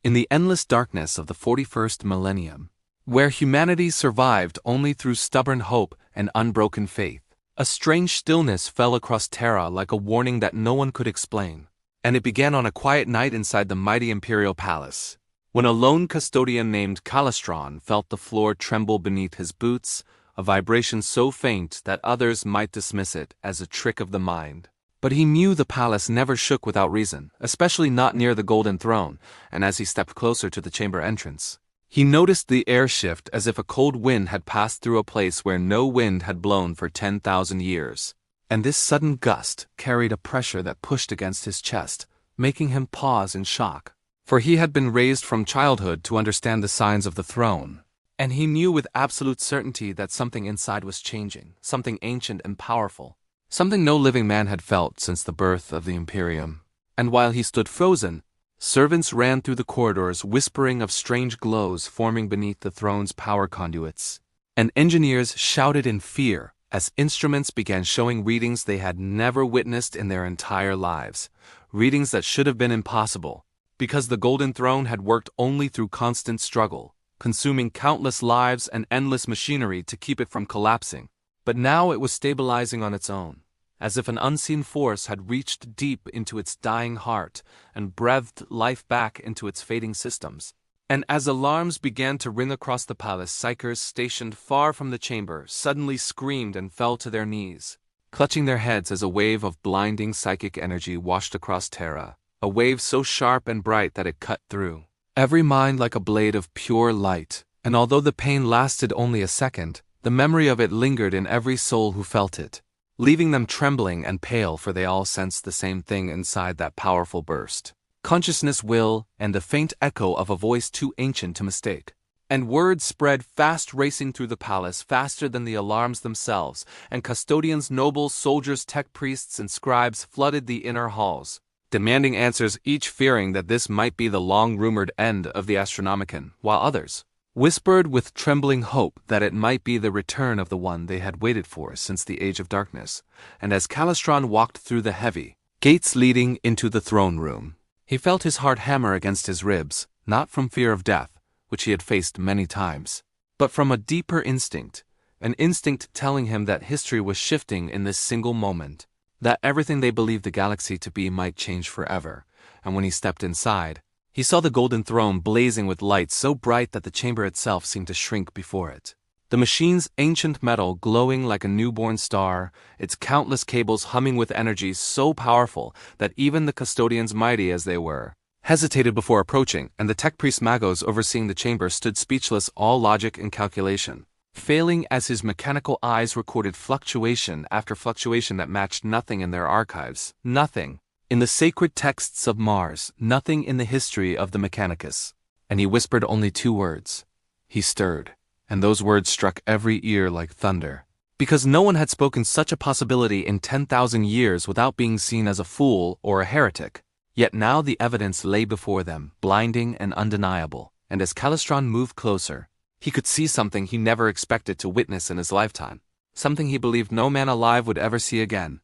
in the endless darkness of the 41st millennium, where humanity survived only through stubborn hope and unbroken faith, a strange stillness fell across Terra like a warning that no one could explain. And it began on a quiet night inside the mighty Imperial Palace, when a lone custodian named Calistron felt the floor tremble beneath his boots, a vibration so faint that others might dismiss it as a trick of the mind. But he knew the palace never shook without reason, especially not near the golden throne, and as he stepped closer to the chamber entrance, he noticed the air shift as if a cold wind had passed through a place where no wind had blown for 10,000 years. And this sudden gust carried a pressure that pushed against his chest, making him pause in shock. For he had been raised from childhood to understand the signs of the throne, and he knew with absolute certainty that something inside was changing, something ancient and powerful, something no living man had felt since the birth of the Imperium. And while he stood frozen, servants ran through the corridors whispering of strange glows forming beneath the throne's power conduits, and engineers shouted in fear as instruments began showing readings they had never witnessed in their entire lives, readings that should have been impossible, because the Golden Throne had worked only through constant struggle, consuming countless lives and endless machinery to keep it from collapsing. But now it was stabilizing on its own, as if an unseen force had reached deep into its dying heart and breathed life back into its fading systems. And as alarms began to ring across the palace, psykers stationed far from the chamber suddenly screamed and fell to their knees, clutching their heads as a wave of blinding psychic energy washed across Terra, a wave so sharp and bright that it cut through every mind like a blade of pure light. And although the pain lasted only a second, the memory of it lingered in every soul who felt it, leaving them trembling and pale, for they all sensed the same thing inside that powerful burst: consciousness, will, and the faint echo of a voice too ancient to mistake. And word spread fast, racing through the palace, faster than the alarms themselves, and custodians, nobles, soldiers, tech priests, and scribes flooded the inner halls, demanding answers, each fearing that this might be the long-rumored end of the Astronomicon, while others whispered with trembling hope that it might be the return of the one they had waited for since the Age of Darkness. And as Calistron walked through the heavy gates leading into the throne room, he felt his heart hammer against his ribs, not from fear of death, which he had faced many times, but from a deeper instinct, an instinct telling him that history was shifting in this single moment, that everything they believed the galaxy to be might change forever. And when he stepped inside, he saw the golden throne blazing with light so bright that the chamber itself seemed to shrink before it. The machine's ancient metal glowing like a newborn star, its countless cables humming with energy so powerful that even the custodians, mighty as they were, hesitated before approaching, and the tech priest Magos overseeing the chamber stood speechless, all logic and calculation failing as his mechanical eyes recorded fluctuation after fluctuation that matched nothing in their archives, nothing in the sacred texts of Mars, nothing in the history of the Mechanicus. And he whispered only 2 words. He stirred, and those words struck every ear like thunder, because no one had spoken such a possibility in 10,000 years without being seen as a fool or a heretic. Yet now the evidence lay before them, blinding and undeniable, and as Calistron moved closer, he could see something he never expected to witness in his lifetime, something he believed no man alive would ever see again.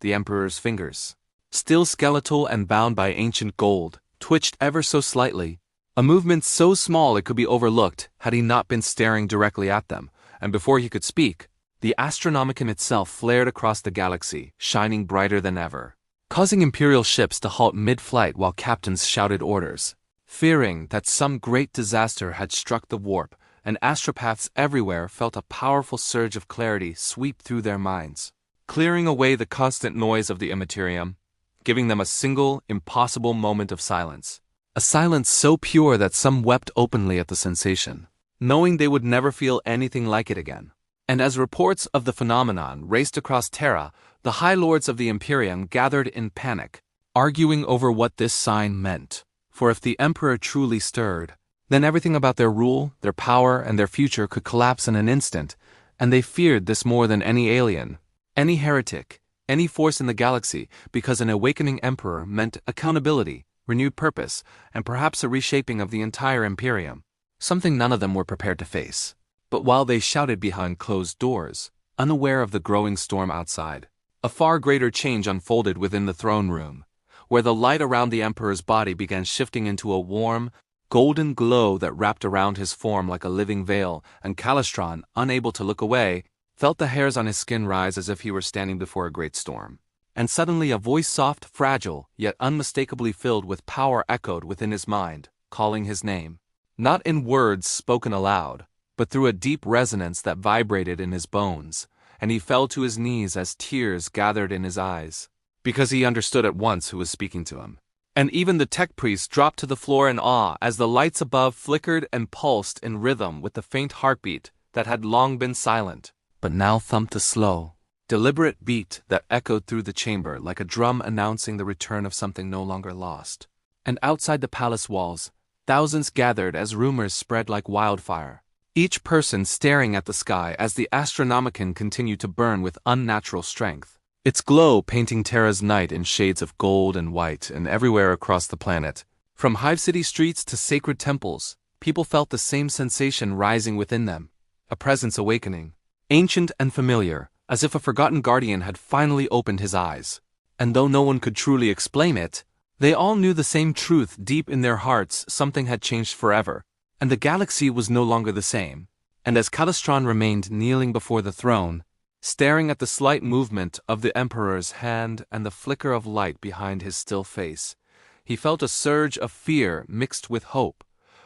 The Emperor's fingers, still skeletal and bound by ancient gold, twitched ever so slightly, a movement so small it could be overlooked had he not been staring directly at them, and before he could speak, the Astronomicon itself flared across the galaxy, shining brighter than ever, causing Imperial ships to halt mid-flight while captains shouted orders, fearing that some great disaster had struck the warp, and astropaths everywhere felt a powerful surge of clarity sweep through their minds, clearing away the constant noise of the immaterium, giving them a single, impossible moment of silence. A silence so pure that some wept openly at the sensation, knowing they would never feel anything like it again. And as reports of the phenomenon raced across Terra, the High Lords of the Imperium gathered in panic, arguing over what this sign meant. For if the Emperor truly stirred, then everything about their rule, their power, and their future could collapse in an instant, and they feared this more than any alien, any heretic, any force in the galaxy, because an awakening emperor meant accountability, renewed purpose, and perhaps a reshaping of the entire Imperium, something none of them were prepared to face. But while they shouted behind closed doors, unaware of the growing storm outside, a far greater change unfolded within the throne room, where the light around the Emperor's body began shifting into a warm, golden glow that wrapped around his form like a living veil, and Calistron, unable to look away, felt the hairs on his skin rise as if he were standing before a great storm. And suddenly a voice soft, fragile, yet unmistakably filled with power echoed within his mind, calling his name. Not in words spoken aloud, but through a deep resonance that vibrated in his bones, and he fell to his knees as tears gathered in his eyes, because he understood at once who was speaking to him. And even the tech priest dropped to the floor in awe as the lights above flickered and pulsed in rhythm with the faint heartbeat that had long been silent, but now thumped a slow, deliberate beat that echoed through the chamber like a drum announcing the return of something no longer lost. And outside the palace walls, thousands gathered as rumors spread like wildfire, each person staring at the sky as the Astronomicon continued to burn with unnatural strength, its glow painting Terra's night in shades of gold and white. And everywhere across the planet, from Hive City streets to sacred temples, people felt the same sensation rising within them, a presence awakening, ancient and familiar, as if a forgotten guardian had finally opened his eyes. And though no one could truly explain it, they all knew the same truth deep in their hearts: something had changed forever, and the galaxy was no longer the same. And as Calistron remained kneeling before the throne, staring at the slight movement of the Emperor's hand and the flicker of light behind his still face, he felt a surge of fear mixed with hope,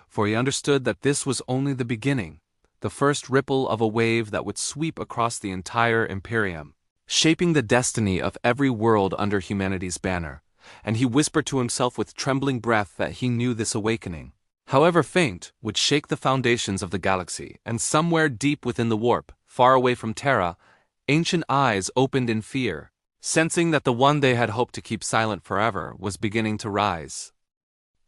for he understood that this was only the beginning, the first ripple of a wave that would sweep across the entire Imperium, shaping the destiny of every world under humanity's banner. And he whispered to himself with trembling breath that he knew this awakening, however faint, would shake the foundations of the galaxy. And somewhere deep within the warp, far away from Terra, ancient eyes opened in fear, sensing that the one they had hoped to keep silent forever was beginning to rise.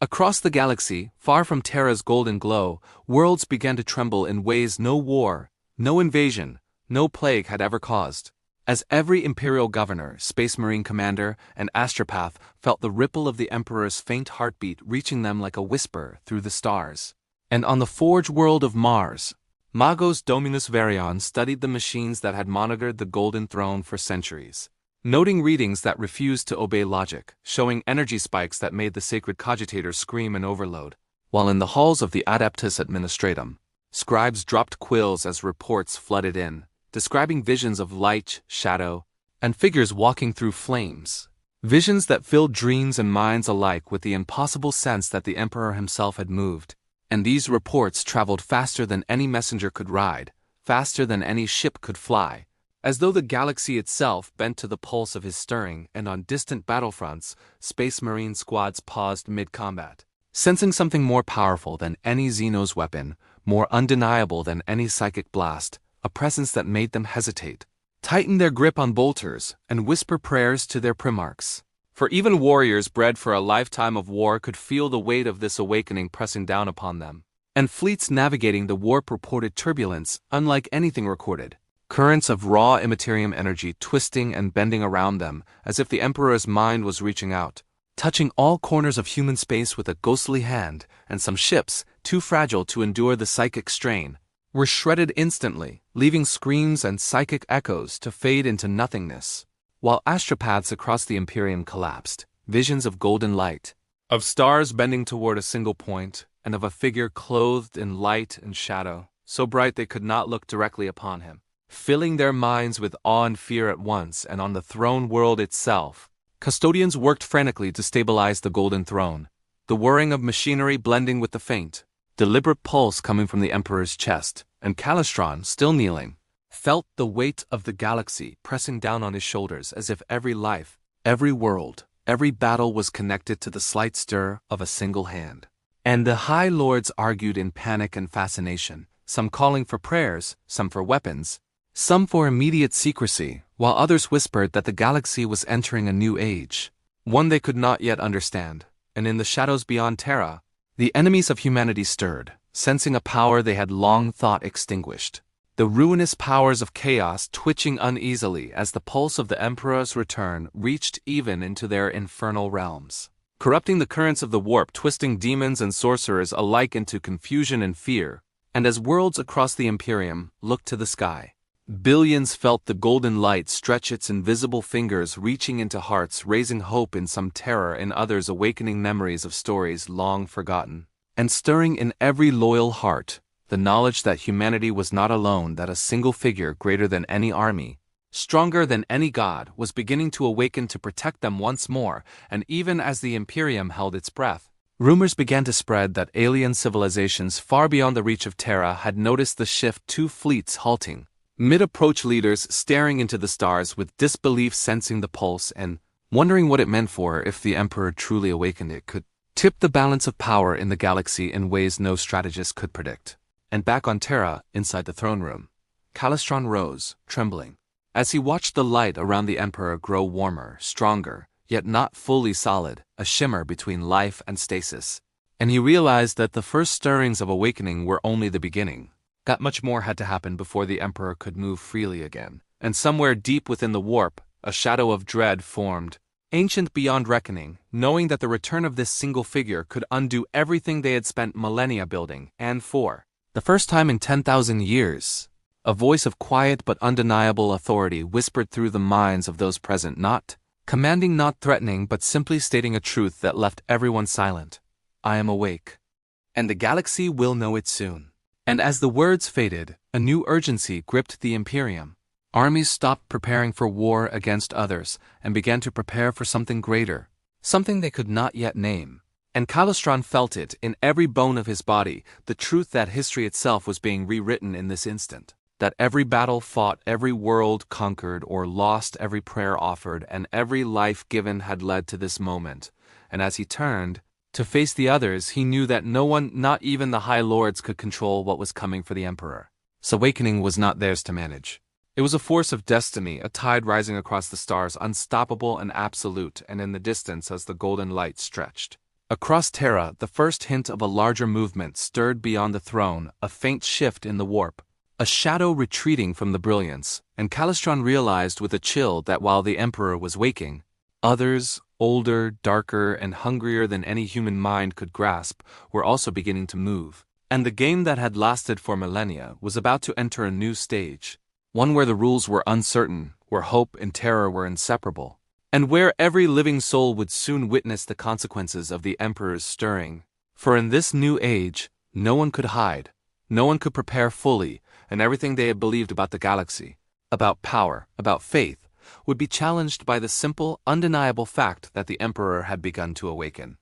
Across the galaxy, far from Terra's golden glow, worlds began to tremble in ways no war, no invasion, no plague had ever caused, as every Imperial governor, Space Marine commander, and astropath felt the ripple of the Emperor's faint heartbeat reaching them like a whisper through the stars. And on the forge world of Mars, Magos Dominus Varion studied the machines that had monitored the Golden Throne for centuries, noting readings that refused to obey logic, showing energy spikes that made the sacred cogitators scream in overload, while in the halls of the Adeptus Administratum, scribes dropped quills as reports flooded in, describing visions of light, shadow, and figures walking through flames, visions that filled dreams and minds alike with the impossible sense that the Emperor himself had moved. And these reports traveled faster than any messenger could ride, faster than any ship could fly, as though the galaxy itself bent to the pulse of his stirring. And on distant battlefronts, Space Marine squads paused mid-combat, sensing something more powerful than any xenos weapon, more undeniable than any psychic blast, a presence that made them hesitate, tighten their grip on bolters, and whisper prayers to their primarchs. For even warriors bred for a lifetime of war could feel the weight of this awakening pressing down upon them. And fleets navigating the warp reported turbulence unlike anything recorded, currents of raw immaterium energy twisting and bending around them as if the Emperor's mind was reaching out, touching all corners of human space with a ghostly hand. And some ships, too fragile to endure the psychic strain, were shredded instantly, leaving screams and psychic echoes to fade into nothingness. While astropaths across the Imperium collapsed, visions of golden light, of stars bending toward a single point, and of a figure clothed in light and shadow, so bright they could not look directly upon him, filling their minds with awe and fear at once. And on the throne world itself, custodians worked frantically to stabilize the Golden Throne, the whirring of machinery blending with the faint, deliberate pulse coming from the Emperor's chest. And Calistron, still kneeling, felt the weight of the galaxy pressing down on his shoulders as if every life, every world, every battle was connected to the slight stir of a single hand. And the High Lords argued in panic and fascination, some calling for prayers, some for weapons, some for immediate secrecy, while others whispered that the galaxy was entering a new age, one they could not yet understand. And in the shadows beyond Terra, the enemies of humanity stirred, sensing a power they had long thought extinguished. The ruinous powers of chaos twitching uneasily as the pulse of the Emperor's return reached even into their infernal realms, corrupting the currents of the warp, twisting demons and sorcerers alike into confusion and fear. And as worlds across the Imperium looked to the sky, billions felt the golden light stretch its invisible fingers, reaching into hearts, raising hope in some, terror in others, awakening memories of stories long forgotten. and stirring in every loyal heart the knowledge that humanity was not alone, that a single figure greater than any army, stronger than any god, was beginning to awaken to protect them once more. And even as the Imperium held its breath, rumors began to spread that alien civilizations far beyond the reach of Terra had noticed the shift, two fleets halting mid-approach, leaders staring into the stars with disbelief, sensing the pulse and wondering what it meant. For if the Emperor truly awakened, it could tip the balance of power in the galaxy in ways no strategist could predict. And back on Terra, inside the throne room, Calistron rose, trembling, as he watched the light around the Emperor grow warmer, stronger, yet not fully solid, a shimmer between life and stasis. And he realized that the first stirrings of awakening were only the beginning. That much more had to happen before the Emperor could move freely again. And somewhere deep within the warp, a shadow of dread formed, ancient beyond reckoning, knowing that the return of this single figure could undo everything they had spent millennia building. And for the first time in 10,000 years, a voice of quiet but undeniable authority whispered through the minds of those present, not commanding, not threatening, but simply stating a truth that left everyone silent. I am awake, and the galaxy will know it soon. And as the words faded, a new urgency gripped the Imperium. Armies stopped preparing for war against others and began to prepare for something greater, something they could not yet name. And Calistron felt it in every bone of his body, the truth that history itself was being rewritten in this instant, that every battle fought, every world conquered or lost, every prayer offered, and every life given had led to this moment. And as he turned to face the others, he knew that no one, not even the High Lords, could control what was coming for the Emperor. This awakening was not theirs to manage. It was a force of destiny, a tide rising across the stars, unstoppable and absolute. And in the distance, as the golden light stretched across Terra, the first hint of a larger movement stirred beyond the throne, a faint shift in the warp, a shadow retreating from the brilliance. And Calistron realized with a chill that while the Emperor was waking, others, older, darker, and hungrier than any human mind could grasp, were also beginning to move. And the game that had lasted for millennia was about to enter a new stage, one where the rules were uncertain, where hope and terror were inseparable, and where every living soul would soon witness the consequences of the Emperor's stirring. For in this new age, no one could hide, no one could prepare fully, and everything they had believed about the galaxy, about power, about faith, would be challenged by the simple, undeniable fact that the Emperor had begun to awaken.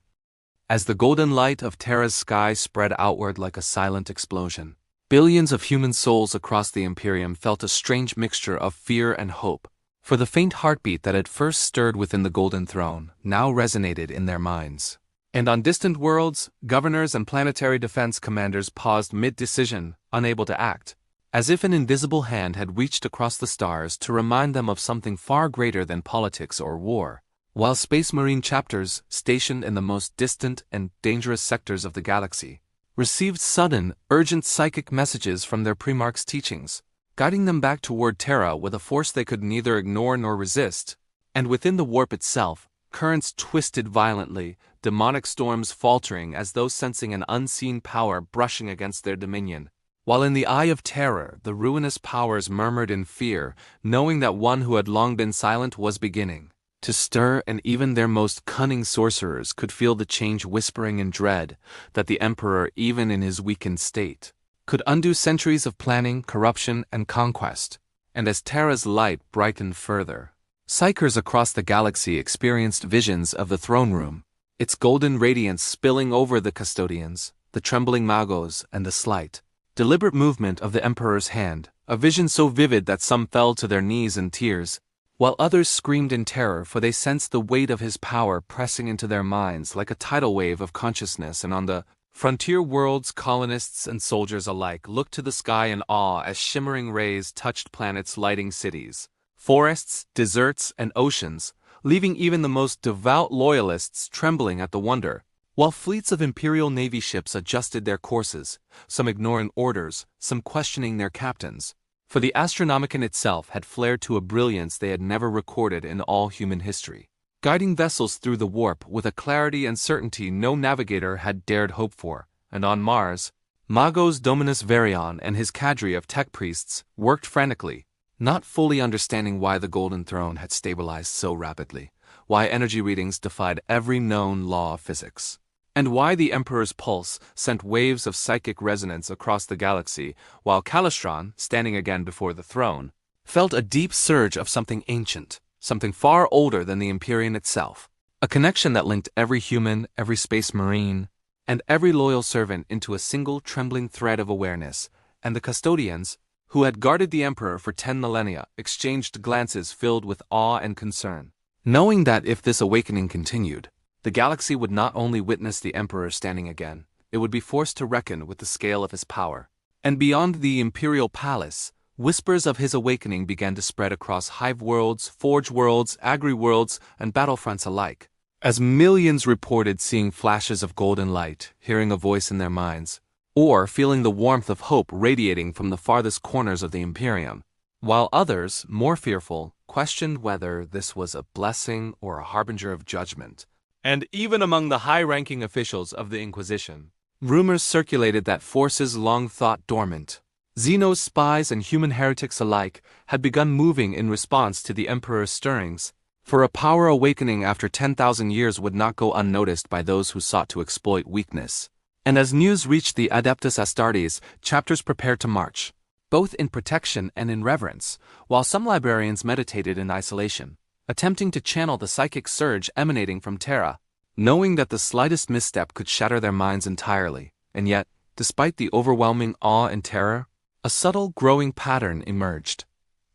As the golden light of Terra's sky spread outward like a silent explosion, billions of human souls across the Imperium felt a strange mixture of fear and hope, for the faint heartbeat that had first stirred within the Golden Throne now resonated in their minds. And on distant worlds, governors and planetary defense commanders paused mid-decision, unable to act, as if an invisible hand had reached across the stars to remind them of something far greater than politics or war. While Space Marine chapters, stationed in the most distant and dangerous sectors of the galaxy, received sudden, urgent psychic messages from their Primarch's teachings, guiding them back toward Terra with a force they could neither ignore nor resist. And within the warp itself, currents twisted violently, demonic storms faltering as though sensing an unseen power brushing against their dominion. While in the eye of terror, the ruinous powers murmured in fear, knowing that one who had long been silent was beginning to stir, and even their most cunning sorcerers could feel the change, whispering in dread that the Emperor, even in his weakened state, could undo centuries of planning, corruption, and conquest. And as Terra's light brightened further, psykers across the galaxy experienced visions of the throne room, its golden radiance spilling over the Custodians, the trembling magos, and the slight, deliberate movement of the Emperor's hand, a vision so vivid that some fell to their knees in tears, while others screamed in terror, for they sensed the weight of his power pressing into their minds like a tidal wave of consciousness. And on the frontier worlds, colonists and soldiers alike looked to the sky in awe as shimmering rays touched planets, lighting cities, forests, deserts, and oceans, leaving even the most devout loyalists trembling at the wonder. While fleets of Imperial Navy ships adjusted their courses, some ignoring orders, some questioning their captains, for the Astronomicon itself had flared to a brilliance they had never recorded in all human history, guiding vessels through the warp with a clarity and certainty no navigator had dared hope for. And on Mars, Magos Dominus Varion and his cadre of tech priests worked frantically, not fully understanding why the Golden Throne had stabilized so rapidly, why energy readings defied every known law of physics, and why the Emperor's pulse sent waves of psychic resonance across the galaxy, while Calistron, standing again before the throne, felt a deep surge of something ancient, something far older than the Imperium itself. A connection that linked every human, every space marine, and every loyal servant into a single trembling thread of awareness, and the Custodians, who had guarded the Emperor for 10 millennia, exchanged glances filled with awe and concern, knowing that if this awakening continued, the galaxy would not only witness the Emperor standing again, it would be forced to reckon with the scale of his power. And beyond the Imperial Palace, whispers of his awakening began to spread across hive worlds, forge worlds, agri-worlds, and battlefronts alike, as millions reported seeing flashes of golden light, hearing a voice in their minds, or feeling the warmth of hope radiating from the farthest corners of the Imperium, while others, more fearful, questioned whether this was a blessing or a harbinger of judgment. And even among the high-ranking officials of the Inquisition, rumors circulated that forces long thought dormant, xenos, spies, and human heretics alike, had begun moving in response to the Emperor's stirrings, for a power awakening after 10,000 years would not go unnoticed by those who sought to exploit weakness. And as news reached the Adeptus Astartes, chapters prepared to march, both in protection and in reverence, while some librarians meditated in isolation, attempting to channel the psychic surge emanating from Terra, knowing that the slightest misstep could shatter their minds entirely. And yet, despite the overwhelming awe and terror, a subtle growing pattern emerged.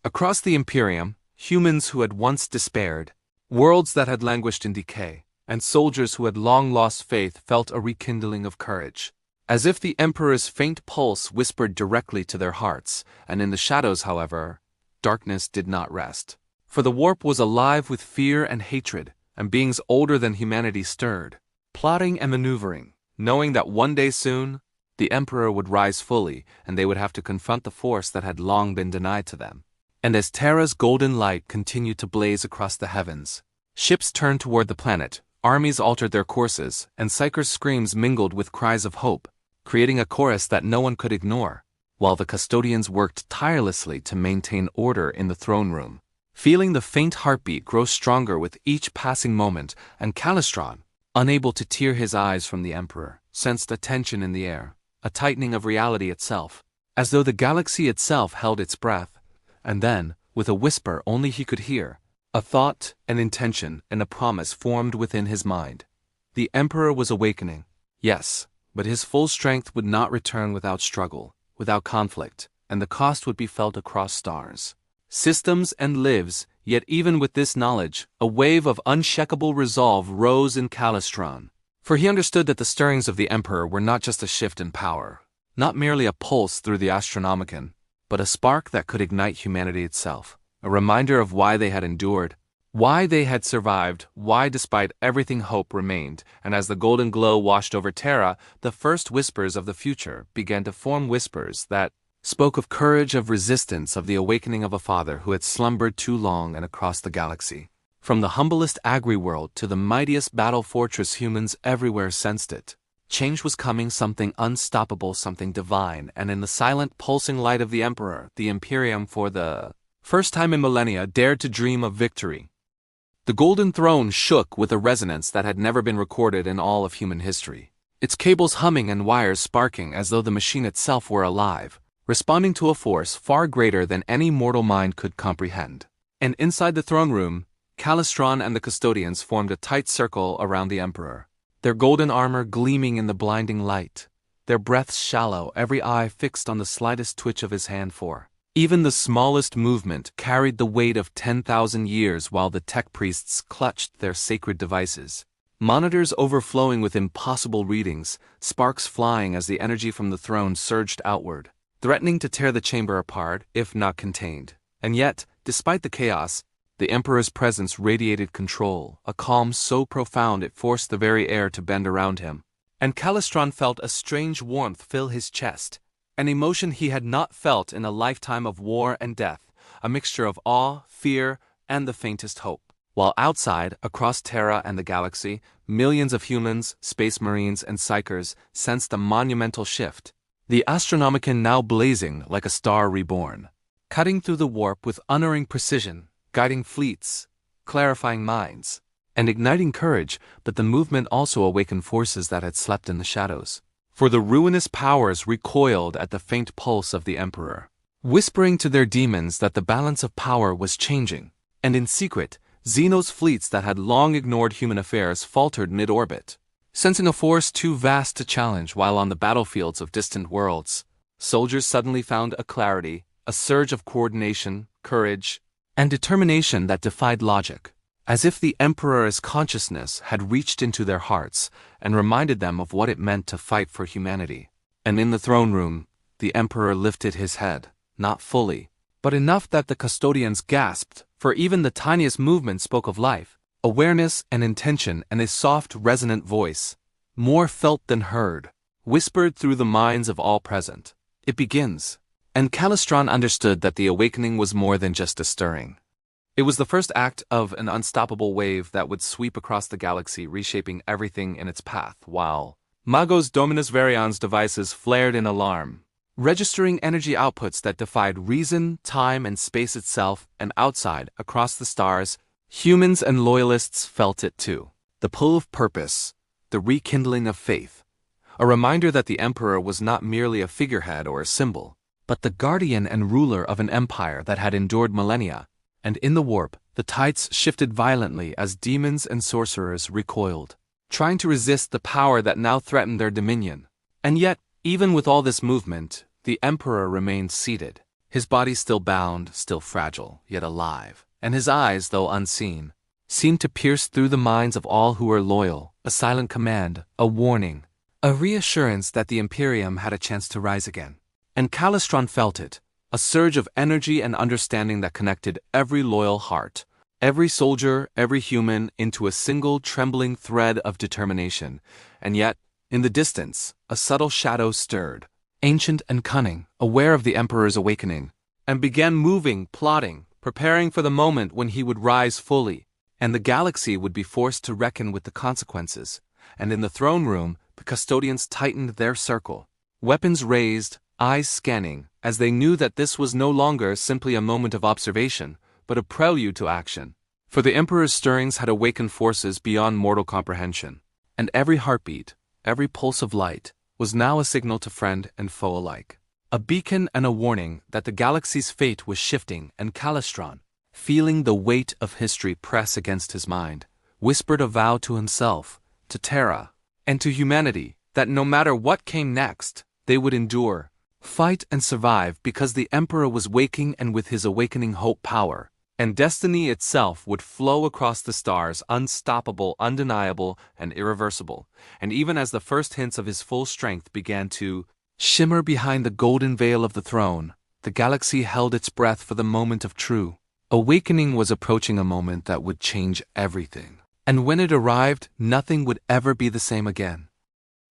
Across the Imperium, humans who had once despaired, worlds that had languished in decay, and soldiers who had long lost faith felt a rekindling of courage, as if the Emperor's faint pulse whispered directly to their hearts. And in the shadows, however, darkness did not rest. For the warp was alive with fear and hatred, and beings older than humanity stirred, plotting and maneuvering, knowing that one day soon, the Emperor would rise fully, and they would have to confront the force that had long been denied to them. And as Terra's golden light continued to blaze across the heavens, ships turned toward the planet, armies altered their courses, and psykers' screams mingled with cries of hope, creating a chorus that no one could ignore, while the Custodians worked tirelessly to maintain order in the throne room, feeling the faint heartbeat grow stronger with each passing moment. And Calistron, unable to tear his eyes from the Emperor, sensed a tension in the air, a tightening of reality itself, as though the galaxy itself held its breath. And then, with a whisper only he could hear, a thought, an intention, and a promise formed within his mind. The Emperor was awakening, yes, but his full strength would not return without struggle, without conflict, and the cost would be felt across stars, systems, and lives. Yet even with this knowledge, a wave of unshakable resolve rose in Calistron, for he understood that the stirrings of the Emperor were not just a shift in power, not merely a pulse through the Astronomicon, but a spark that could ignite humanity itself, a reminder of why they had endured, why they had survived, why despite everything hope remained. And as the golden glow washed over Terra, the first whispers of the future began to form, whispers that spoke of courage, of resistance, of the awakening of a father who had slumbered too long. And across the galaxy, from the humblest agri-world to the mightiest battle fortress, humans everywhere sensed it. Change was coming, something unstoppable, something divine. And in the silent, pulsing light of the Emperor, the Imperium, for the first time in millennia, dared to dream of victory. The Golden Throne shook with a resonance that had never been recorded in all of human history, its cables humming and wires sparking as though the machine itself were alive, responding to a force far greater than any mortal mind could comprehend. And inside the throne room, Calistron and the Custodians formed a tight circle around the Emperor, their golden armor gleaming in the blinding light, their breaths shallow, every eye fixed on the slightest twitch of his hand, for even the smallest movement carried the weight of 10,000 years, while the tech priests clutched their sacred devices, monitors overflowing with impossible readings, sparks flying as the energy from the throne surged outward, threatening to tear the chamber apart, if not contained. And yet, despite the chaos, the Emperor's presence radiated control, a calm so profound it forced the very air to bend around him. And Calistron felt a strange warmth fill his chest, an emotion he had not felt in a lifetime of war and death, a mixture of awe, fear, and the faintest hope. While outside, across Terra and the galaxy, millions of humans, space marines, and psykers sensed a monumental shift, the Astronomicon now blazing like a star reborn, cutting through the warp with unerring precision, guiding fleets, clarifying minds, and igniting courage, but the movement also awakened forces that had slept in the shadows. For the ruinous powers recoiled at the faint pulse of the Emperor, whispering to their demons that the balance of power was changing, and in secret, xenos fleets that had long ignored human affairs faltered mid-orbit. Sensing a force too vast to challenge while on the battlefields of distant worlds, soldiers suddenly found a clarity, a surge of coordination, courage, and determination that defied logic, as if the Emperor's consciousness had reached into their hearts and reminded them of what it meant to fight for humanity. And in the throne room, the Emperor lifted his head, not fully, but enough that the Custodians gasped, for even the tiniest movement spoke of life, awareness and intention, and a soft, resonant voice, more felt than heard, whispered through the minds of all present. "It begins." And Calistron understood that the awakening was more than just a stirring. It was the first act of an unstoppable wave that would sweep across the galaxy, reshaping everything in its path, while Magos Dominus Varians devices flared in alarm, registering energy outputs that defied reason, time, and space itself, and outside, across the stars, humans and loyalists felt it too. The pull of purpose, the rekindling of faith, a reminder that the Emperor was not merely a figurehead or a symbol, but the guardian and ruler of an empire that had endured millennia. And in the warp, the tides shifted violently as demons and sorcerers recoiled, trying to resist the power that now threatened their dominion. And yet, even with all this movement, the Emperor remained seated, his body still bound, still fragile, yet alive, and his eyes, though unseen, seemed to pierce through the minds of all who were loyal, a silent command, a warning, a reassurance that the Imperium had a chance to rise again. And Calistron felt it, a surge of energy and understanding that connected every loyal heart, every soldier, every human, into a single trembling thread of determination. And yet, in the distance, a subtle shadow stirred, ancient and cunning, aware of the Emperor's awakening, and began moving, plotting, preparing for the moment when he would rise fully, and the galaxy would be forced to reckon with the consequences. And in the throne room, the Custodians tightened their circle, weapons raised, eyes scanning, as they knew that this was no longer simply a moment of observation, but a prelude to action. For the Emperor's stirrings had awakened forces beyond mortal comprehension, and every heartbeat, every pulse of light, was now a signal to friend and foe alike, a beacon and a warning that the galaxy's fate was shifting. And Calistron, feeling the weight of history press against his mind, whispered a vow to himself, to Terra, and to humanity, that no matter what came next, they would endure, fight and survive, because the Emperor was waking, and with his awakening hope, power, and destiny itself would flow across the stars, unstoppable, undeniable, and irreversible. And even as the first hints of his full strength began to shimmer behind the golden veil of the throne, the galaxy held its breath for the moment of true awakening was approaching, a moment that would change everything. And when it arrived, nothing would ever be the same again.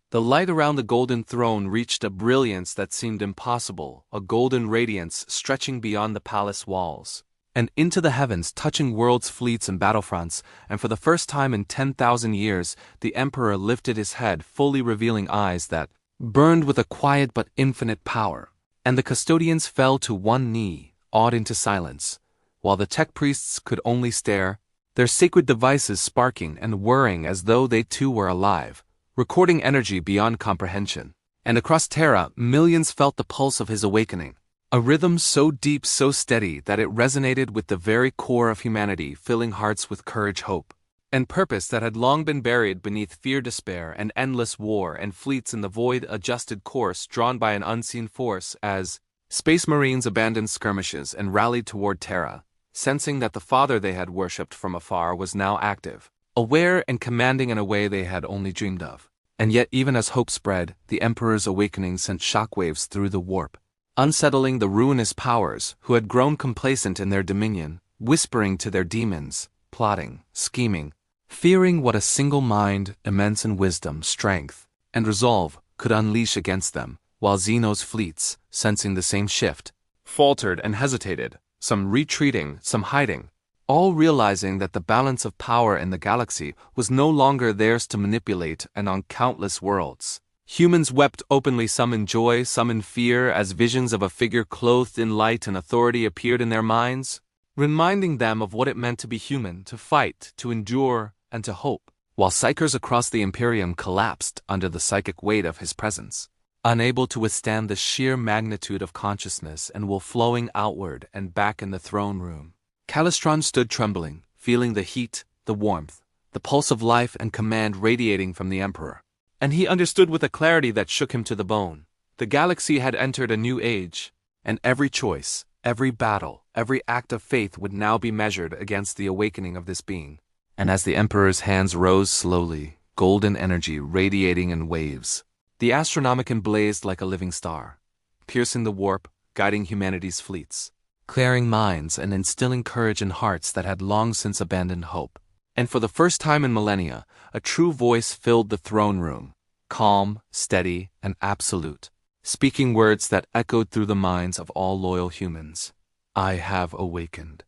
The light around the golden throne reached a brilliance that seemed impossible, a golden radiance stretching beyond the palace walls and into the heavens, touching worlds, fleets, and battlefronts. And for the first time in 10,000 years, the Emperor lifted his head, fully revealing eyes that burned with a quiet but infinite power. And the Custodians fell to one knee, awed into silence, while the tech priests could only stare, their sacred devices sparking and whirring as though they too were alive, recording energy beyond comprehension. And across Terra, millions felt the pulse of his awakening, a rhythm so deep, so steady, that it resonated with the very core of humanity, filling hearts with courage, hope, and purpose that had long been buried beneath fear, despair, and endless war. And fleets in the void adjusted course, drawn by an unseen force, as Space Marines abandoned skirmishes and rallied toward Terra, sensing that the father they had worshipped from afar was now active, aware and commanding in a way they had only dreamed of. And yet, even as hope spread, the Emperor's awakening sent shockwaves through the warp, unsettling the ruinous powers who had grown complacent in their dominion, whispering to their demons, plotting, scheming, fearing what a single mind, immense in wisdom, strength, and resolve, could unleash against them, while xenos fleets, sensing the same shift, faltered and hesitated, some retreating, some hiding, all realizing that the balance of power in the galaxy was no longer theirs to manipulate. And on countless worlds, humans wept openly, some in joy, some in fear, as visions of a figure clothed in light and authority appeared in their minds, reminding them of what it meant to be human, to fight, to endure, and to hope, while psykers across the Imperium collapsed under the psychic weight of his presence, unable to withstand the sheer magnitude of consciousness and will flowing outward and back in the throne room. Calistron stood trembling, feeling the heat, the warmth, the pulse of life and command radiating from the Emperor. And he understood with a clarity that shook him to the bone. The galaxy had entered a new age, and every choice, every battle, every act of faith would now be measured against the awakening of this being. And as the Emperor's hands rose slowly, golden energy radiating in waves, the Astronomicon blazed like a living star, piercing the warp, guiding humanity's fleets, clearing minds and instilling courage in hearts that had long since abandoned hope. And for the first time in millennia, a true voice filled the throne room, calm, steady, and absolute, speaking words that echoed through the minds of all loyal humans. I have awakened.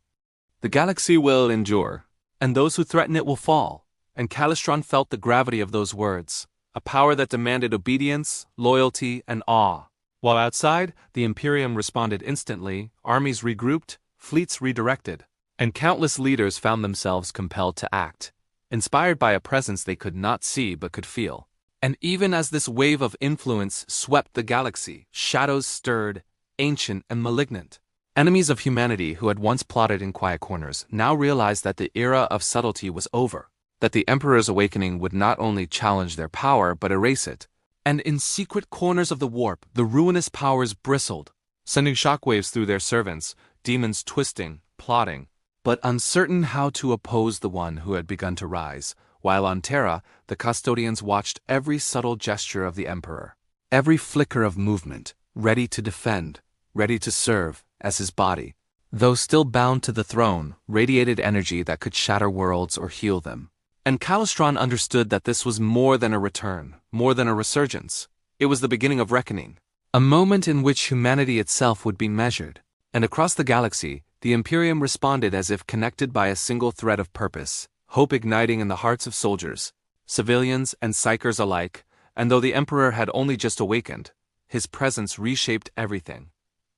The galaxy will endure, and those who threaten it will fall. And Calistron felt the gravity of those words, a power that demanded obedience, loyalty, and awe. While outside, the Imperium responded instantly, armies regrouped, fleets redirected, and countless leaders found themselves compelled to act, inspired by a presence they could not see but could feel. And even as this wave of influence swept the galaxy, shadows stirred, ancient and malignant. Enemies of humanity who had once plotted in quiet corners now realized that the era of subtlety was over, that the Emperor's awakening would not only challenge their power but erase it. And in secret corners of the warp, the ruinous powers bristled, sending shockwaves through their servants, demons twisting, plotting, but uncertain how to oppose the one who had begun to rise, while on Terra, the Custodians watched every subtle gesture of the Emperor, every flicker of movement, ready to defend, ready to serve, as his body, though still bound to the throne, radiated energy that could shatter worlds or heal them. And Calistron understood that this was more than a return, more than a resurgence. It was the beginning of reckoning, a moment in which humanity itself would be measured. And across the galaxy, the Imperium responded as if connected by a single thread of purpose, hope igniting in the hearts of soldiers, civilians and psykers alike. And though the Emperor had only just awakened, his presence reshaped everything.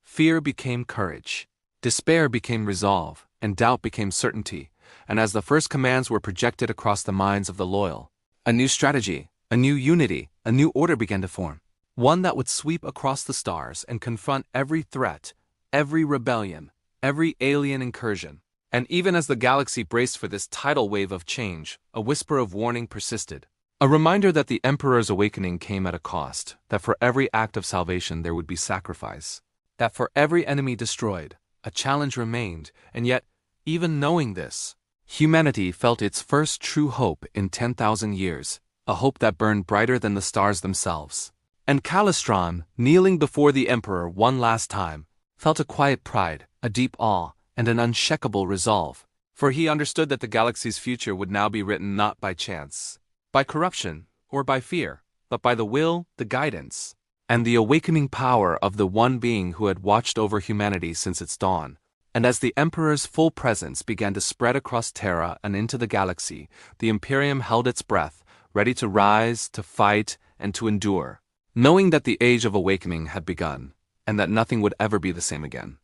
Fear became courage, despair became resolve, and doubt became certainty. And as the first commands were projected across the minds of the loyal, a new strategy, a new unity, a new order began to form. One that would sweep across the stars and confront every threat, every rebellion, every alien incursion. And even as the galaxy braced for this tidal wave of change, a whisper of warning persisted. A reminder that the Emperor's awakening came at a cost, that for every act of salvation there would be sacrifice, that for every enemy destroyed, a challenge remained. And yet, even knowing this, humanity felt its first true hope in 10,000 years, a hope that burned brighter than the stars themselves. And Calistron, kneeling before the Emperor one last time, felt a quiet pride, a deep awe, and an unshakable resolve. For he understood that the galaxy's future would now be written not by chance, by corruption, or by fear, but by the will, the guidance, and the awakening power of the one being who had watched over humanity since its dawn. And as the Emperor's full presence began to spread across Terra and into the galaxy, the Imperium held its breath, ready to rise, to fight, and to endure, knowing that the age of awakening had begun, and that nothing would ever be the same again.